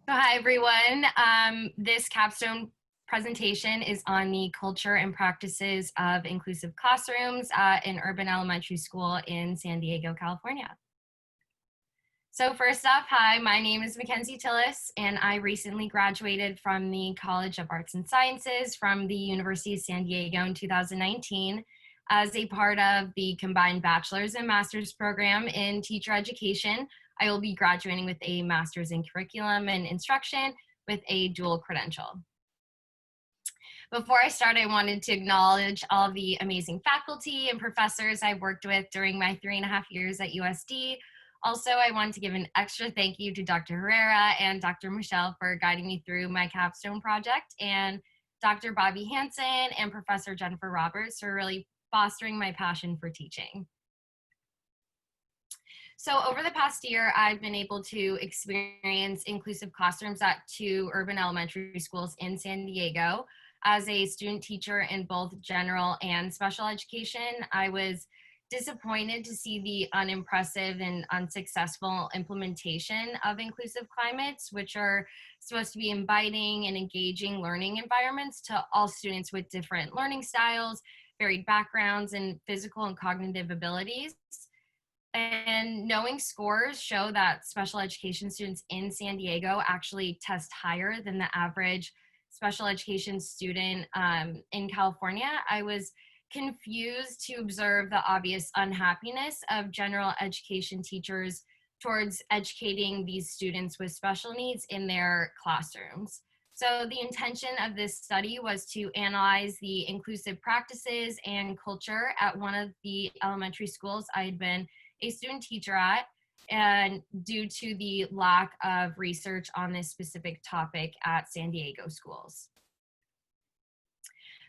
So hi everyone. This capstone presentation is on the culture and practices of inclusive classrooms at an urban elementary school in San Diego, California. So first off, hi, my name is Mackenzie and I recently graduated from the College of Arts and Sciences from the University of San Diego in 2019 as a part of the combined bachelor's and master's program in teacher education. I will be graduating with a master's in curriculum and instruction with a dual credential. Before I start, I wanted to acknowledge all the amazing faculty and professors I've worked with during my 3.5 years at USD. Also, I want to give an extra thank you to Dr. Herrera and Dr. Michelle for guiding me through my capstone project, and Dr. Bobby Hanson and Professor Jennifer Roberts for really fostering my passion for teaching. So over the past year, I've been able to experience inclusive classrooms at 2 urban elementary schools in San Diego. As a student teacher in both general and special education, I was disappointed to see the unimpressive and unsuccessful implementation of inclusive climates, which are supposed to be inviting and engaging learning environments to all students with different learning styles, varied backgrounds, and physical and cognitive abilities. And knowing scores show that special education students in San Diego actually test higher than the average special education student in California, I was confused to observe the obvious unhappiness of general education teachers towards educating these students with special needs in their classrooms. So the intention of this study was to analyze the inclusive practices and culture at one of the elementary schools I had been a student teacher at, and due to the lack of research on this specific topic at San Diego schools.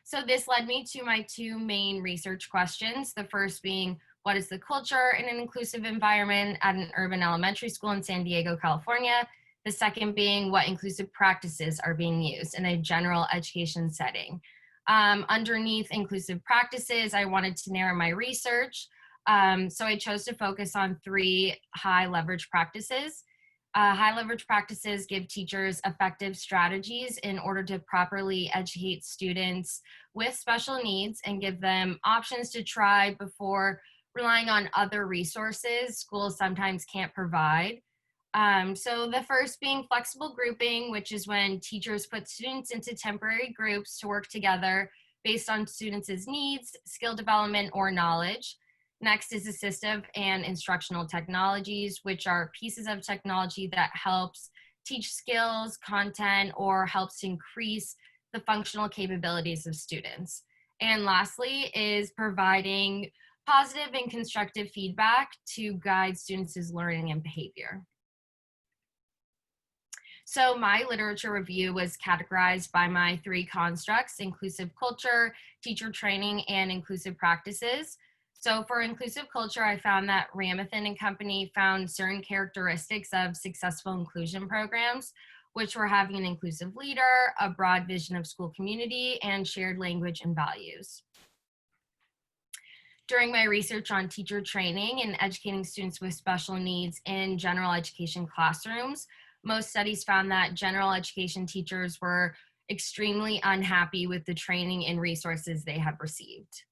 So this led me to my 2 main research questions. The first being, what is the culture in an inclusive environment at an urban elementary school in San Diego, California? The second being, what inclusive practices are being used in a general education setting? Underneath inclusive practices, I wanted to narrow my research. So I chose to focus on 3 high leverage practices. High leverage practices give teachers effective strategies in order to properly educate students with special needs and give them options to try before relying on other resources schools sometimes can't provide. So the first being flexible grouping, which is when teachers put students into temporary groups to work together based on students' needs, skill development, or knowledge. Next is assistive and instructional technologies, which are pieces of technology that helps teach skills, content, or helps to increase the functional capabilities of students. And lastly is providing positive and constructive feedback to guide students' learning and behavior. So my literature review was categorized by my 3 constructs: inclusive culture, teacher training, and inclusive practices. So for inclusive culture, I found that Ramathan and company found certain characteristics of successful inclusion programs, which were having an inclusive leader, a broad vision of school community, and shared language and values. During my research on teacher training and educating students with special needs in general education classrooms, most studies found that general education teachers were extremely unhappy with the training and resources they have received.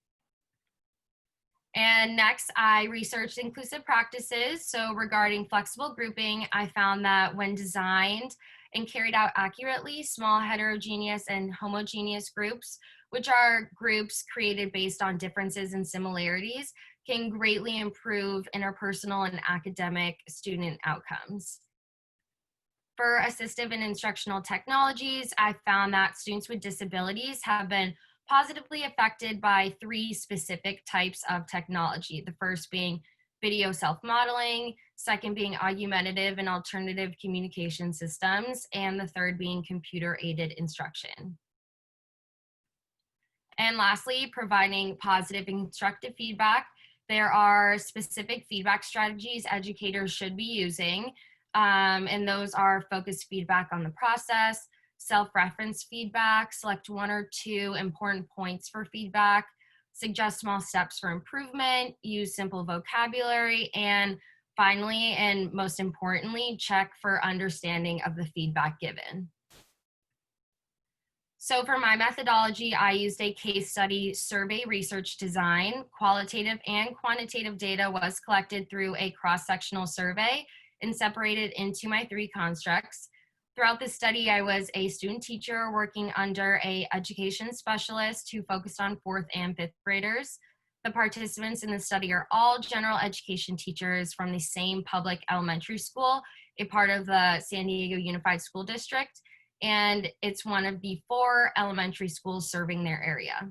And next, I researched inclusive practices. So regarding flexible grouping, I found that when designed and carried out accurately, small heterogeneous and homogeneous groups, which are groups created based on differences and similarities, can greatly improve interpersonal and academic student outcomes. For assistive and instructional technologies, I found that students with disabilities have been positively affected by 3 specific types of technology. The first being video self-modeling, second being augmentative and alternative communication systems, and the third being computer-aided instruction. And lastly, providing positive and constructive feedback. There are specific feedback strategies educators should be using, and those are focused feedback on the process, self-reference feedback, select 1 or 2 important points for feedback, suggest small steps for improvement, use simple vocabulary, and Finally, and most importantly, check for understanding of the feedback given. So for my methodology, I used a case study survey research design. Qualitative and quantitative data was collected through a cross-sectional survey and separated into my 3 constructs. Throughout the study, I was a student teacher working under a education specialist who focused on 4th and 5th graders. The participants in the study are all general education teachers from the same public elementary school, a part of the San Diego Unified School District, and it's one of the 4 elementary schools serving their area.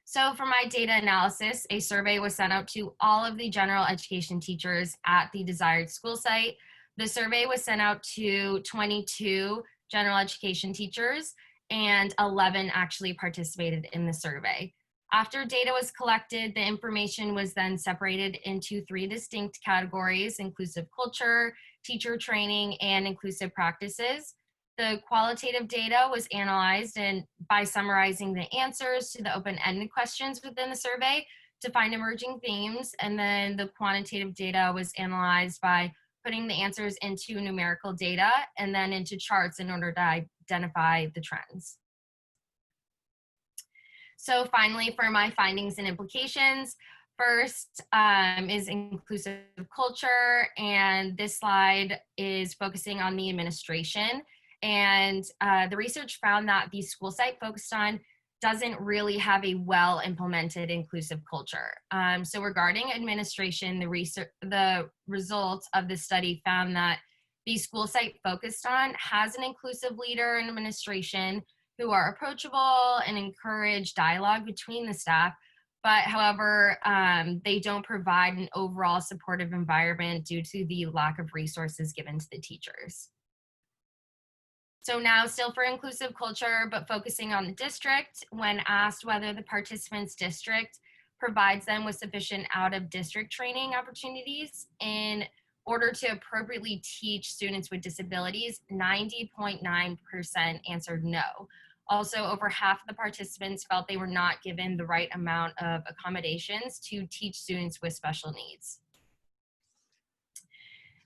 So for my data analysis, a survey was sent out to all of the general education teachers at the desired school site. The survey was sent out to 22 general education teachers, and 11 actually participated in the survey. After data was collected, the information was then separated into 3 distinct categories: inclusive culture, teacher training, and inclusive practices. The qualitative data was analyzed and by summarizing the answers to the open-ended questions within the survey to find emerging themes. And then the quantitative data was analyzed by putting the answers into numerical data and then into charts in order to identify the trends. So finally, for my findings and implications, first is inclusive culture, and this slide is focusing on the administration. And the research found that the school site focused on doesn't really have a well-implemented inclusive culture. So regarding administration, the results of the study found that the school site focused on has an inclusive leader in administration who are approachable and encourage dialogue between the staff. But however, they don't provide an overall supportive environment due to the lack of resources given to the teachers. So now still for inclusive culture, but focusing on the district, when asked whether the participants' district provides them with sufficient out-of-district training opportunities in order to appropriately teach students with disabilities, 90.9% answered no. Also, over half of the participants felt they were not given the right amount of accommodations to teach students with special needs.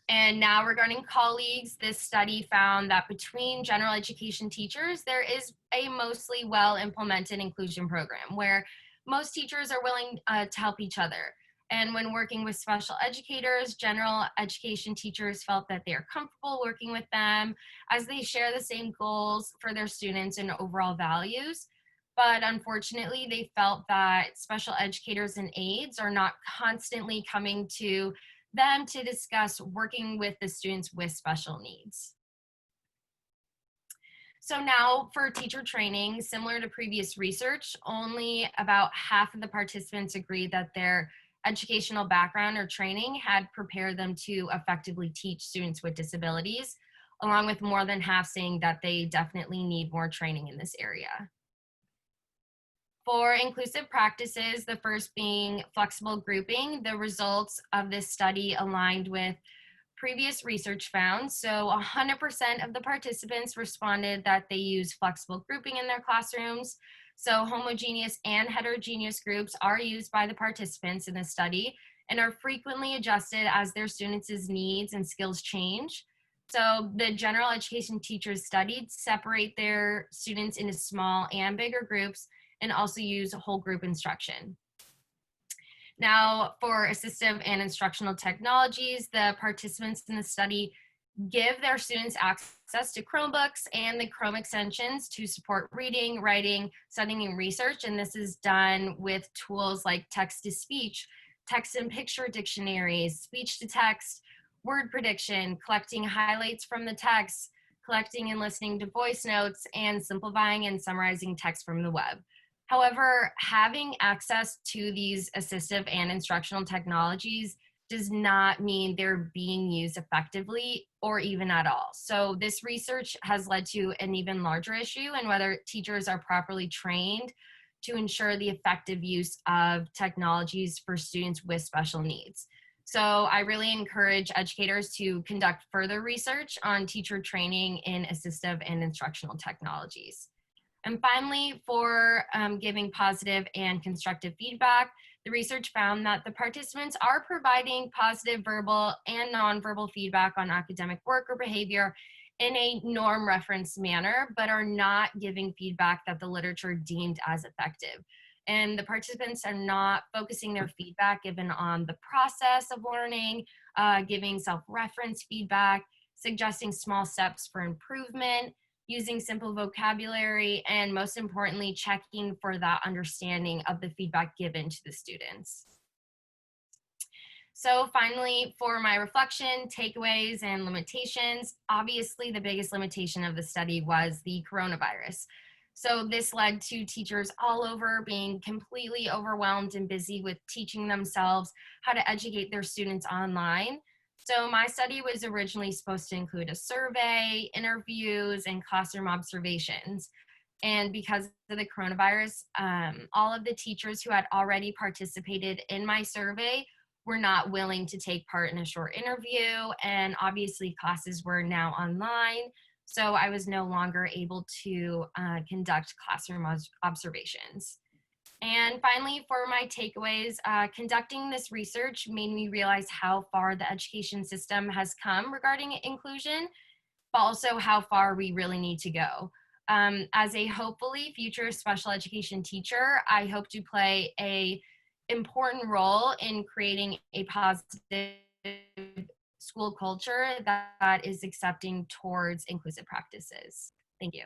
And now regarding colleagues, this study found that between general education teachers, there is a mostly well-implemented inclusion program where most teachers are willing to help each other. And when working with special educators, general education teachers felt that they are comfortable working with them as they share the same goals for their students and overall values. But unfortunately, they felt that special educators and aides are not constantly coming to them to discuss working with the students with special needs. So now for teacher training, similar to previous research, only about half of the participants agreed that their educational background or training had prepared them to effectively teach students with disabilities, along with more than half saying that they definitely need more training in this area. For inclusive practices, the first being flexible grouping, the results of this study aligned with previous research found. So 100% of the participants responded that they use flexible grouping in their classrooms. So homogeneous and heterogeneous groups are used by the participants in this study and are frequently adjusted as their students' needs and skills change. So the general education teachers studied separate their students into small and bigger groups and also use whole group instruction. Now, for assistive and instructional technologies, the participants in the study give their students access to Chromebooks and the Chrome extensions to support reading, writing, studying, and research. And this is done with tools like text-to-speech, text and picture dictionaries, speech-to-text, word prediction, collecting highlights from the text, collecting and listening to voice notes, and simplifying and summarizing text from the web. However, having access to these assistive and instructional technologies does not mean they're being used effectively or even at all. So this research has led to an even larger issue in whether teachers are properly trained to ensure the effective use of technologies for students with special needs. So I really encourage educators to conduct further research on teacher training in assistive and instructional technologies. And finally, for giving positive and constructive feedback, The research found that the participants are providing positive verbal and nonverbal feedback on academic work or behavior in a norm reference manner, but are not giving feedback that the literature deemed as effective. And the participants are not focusing their feedback given on the process of learning, giving self reference feedback, suggesting small steps for improvement, using simple vocabulary, and most importantly, checking for that understanding of the feedback given to the students. So finally, for my reflection, takeaways, and limitations, obviously the biggest limitation of the study was the coronavirus. So this led to teachers all over being completely overwhelmed and busy with teaching themselves how to educate their students online. So my study was originally supposed to include a survey, interviews, and classroom observations. And because of the coronavirus, all of the teachers who had already participated in my survey were not willing to take part in a short interview. And obviously, classes were now online. So I was no longer able to conduct classroom observations. And finally, for my takeaways, conducting this research made me realize how far the education system has come regarding inclusion, but also how far we really need to go. As a hopefully future special education teacher, I hope to play a important role in creating a positive school culture that is accepting towards inclusive practices. Thank you.